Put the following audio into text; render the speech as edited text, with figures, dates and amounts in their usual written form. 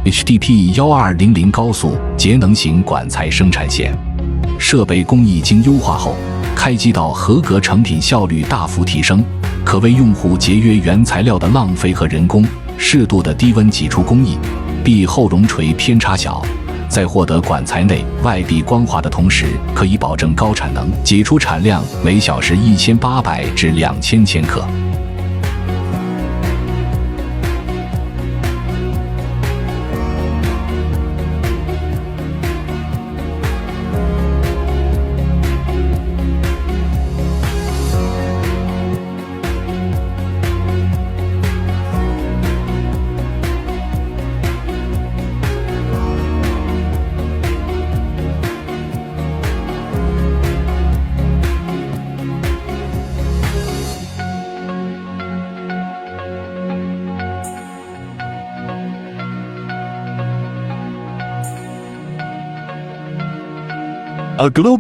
HDPE1200高速节能型管材生产线。设备工艺经优化后，开机到合格成品效率大幅提升，可为用户节约原材料的浪费和人工。适度的低温挤出工艺，壁后熔垂偏差小，在获得管材内外壁光滑的同时，可以保证高产能，挤出产量每小时1800至2000千克。A global